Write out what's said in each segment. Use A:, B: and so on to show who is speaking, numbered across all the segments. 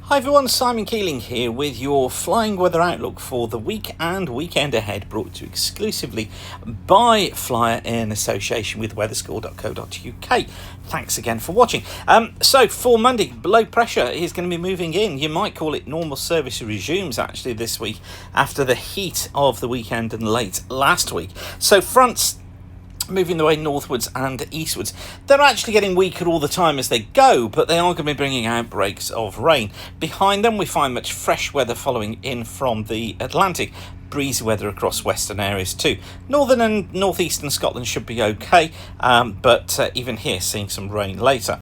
A: Hi everyone, Simon Keeling here with your flying weather outlook for the week and weekend ahead, brought to you exclusively by Flyer in association with weatherschool.co.uk. Thanks again for watching. So for Monday, low pressure is going to be moving in. You might call it normal service resumes actually this week after the heat of the weekend and late last week. So fronts moving their way northwards and eastwards. They're actually getting weaker all the time as they go, but they are going to be bringing outbreaks of rain. Behind them, we find much fresh weather following in from the Atlantic. Breezy weather across western areas too. Northern and northeastern Scotland should be okay, but even here seeing some rain later.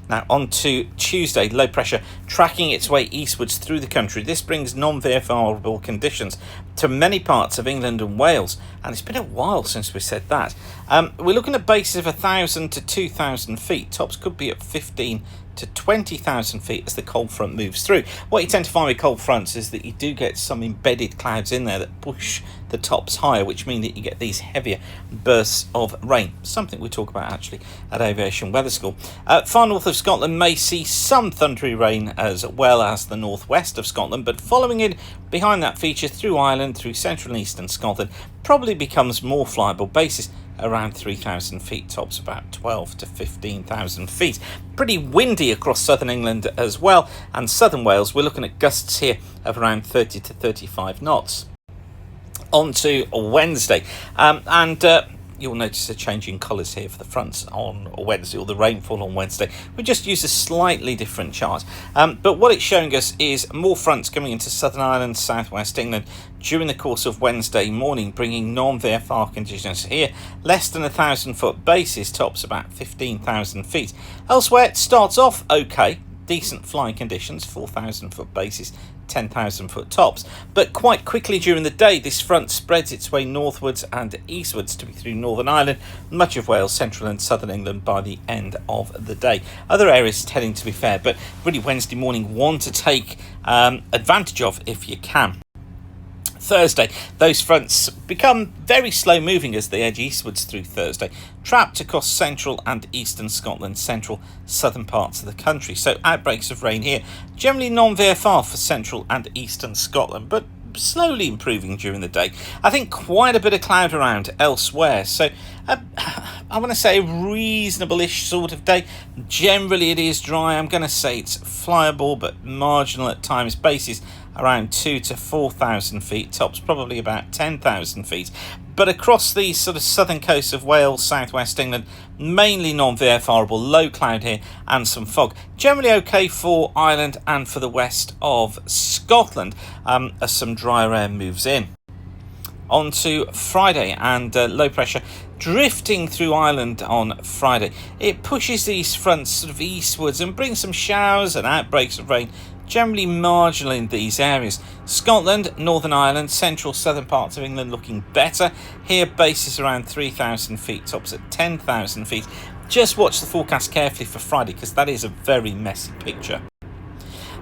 A: Now on to Tuesday, low pressure tracking its way eastwards through the country. This brings non-verifiable conditions to many parts of England and Wales, and it's been a while since we said that. We're looking at bases of 1,000 to 2,000 feet. Tops could be at 15 to 20,000 feet as the cold front moves through. What you tend to find with cold fronts is that you do get some embedded clouds in there that push the tops higher, which mean that you get these heavier bursts of rain, something we talk about actually at Aviation Weather School. Far north of Scotland may see some thundery rain as well as the northwest of Scotland, but following in behind that feature through Ireland, through central and eastern Scotland, probably becomes more flyable bases around 3,000 feet, tops about 12 to 15,000 feet. Pretty windy across southern England as well, and southern Wales, we're looking at gusts here of around 30 to 35 knots. On to Wednesday, you'll notice a change in colours here for the fronts on Wednesday, or the rainfall on Wednesday. We just use a slightly different chart. But what it's showing us is more fronts coming into Southern Ireland, southwest England during the course of Wednesday morning, bringing non-VFR conditions here. Less than 1,000 foot bases, tops about 15,000 feet. Elsewhere, it starts off okay. Decent flying conditions, 4,000 foot bases, 10,000 foot tops. But quite quickly during the day, this front spreads its way northwards and eastwards to be through Northern Ireland, much of Wales, central and southern England by the end of the day. Other areas tending to be fair, but really Wednesday morning, one to take advantage of if you can. Thursday, those fronts become very slow moving as they edge eastwards through Thursday, trapped across central and eastern Scotland, central southern parts of the country. So outbreaks of rain here, generally non-VFR for central and eastern Scotland, but slowly improving during the day. I think quite a bit of cloud around elsewhere, so I want to say a reasonable-ish sort of day. Generally it is dry. I'm going to say it's flyable but marginal at times. Bases around 2,000 to 4,000 feet, tops probably about 10,000 feet. But across the sort of southern coast of Wales, southwest England, mainly non-VFRable, low cloud here and some fog. Generally okay for Ireland and for the west of Scotland as some drier air moves in. On to Friday, and low pressure drifting through Ireland on Friday. It pushes these fronts sort of eastwards and brings some showers and outbreaks of rain, generally marginal in these areas. Scotland, Northern Ireland, central southern parts of England looking better. Here bases around 3,000 feet, tops at 10,000 feet. Just watch the forecast carefully for Friday because that is a very messy picture.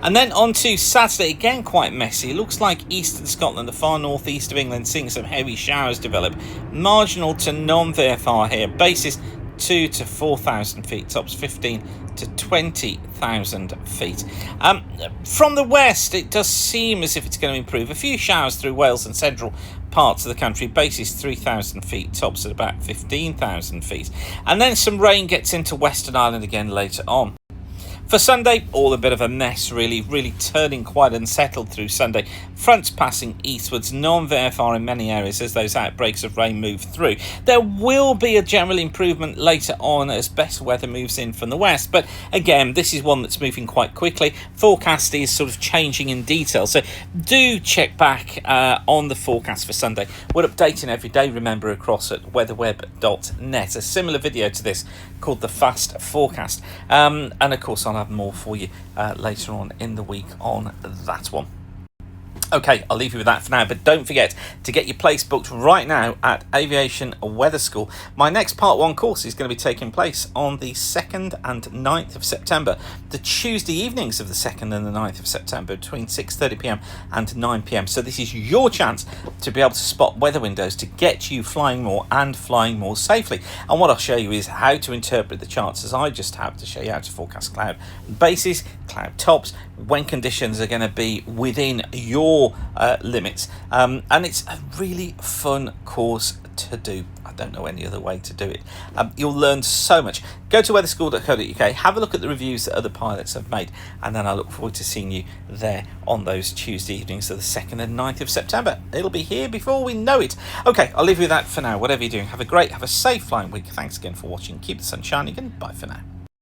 A: And then on to Saturday, again quite messy. It looks like eastern Scotland, the far northeast of England, seeing some heavy showers develop. Marginal to non-VFR here. Bases 2,000 to 4,000 feet, tops 15 to 20,000 feet. From the west, it does seem as if it's going to improve. A few showers through Wales and central parts of the country. Bases 3,000 feet, tops at about 15,000 feet. And then some rain gets into Western Ireland again later on. For Sunday, all a bit of a mess really turning quite unsettled through Sunday. Fronts passing eastwards, non-VFR in many areas as those outbreaks of rain move through. There will be a general improvement later on as best weather moves in from the west, but again, this is one that's moving quite quickly. Forecast is sort of changing in detail, so do check back on the forecast for Sunday. We're updating every day, remember, across at weatherweb.net. A similar video to this called the Fast Forecast, and of course I'll have more for you later on in the week on that one. Okay, I'll leave you with that for now, but don't forget to get your place booked right now at Aviation Weather School. My next Part 1 course is going to be taking place on the 2nd and 9th of September, the Tuesday evenings of the 2nd and the 9th of September, between 6:30pm and 9pm. So this is your chance to be able to spot weather windows to get you flying more and flying more safely. And what I'll show you is how to interpret the charts as I just have, to show you how to forecast cloud bases, cloud tops, when conditions are going to be within your limits, and it's a really fun course to do. I don't know any other way to do it. You'll learn so much. Go to weatherschool.co.uk, have a look at the reviews that other pilots have made, and then I look forward to seeing you there on those Tuesday evenings of the 2nd and 9th of September. It'll be here before we know it. Okay, I'll leave you with that for now. Whatever you're doing, have a safe flying week. Thanks again for watching. Keep the sun shining, and bye for now.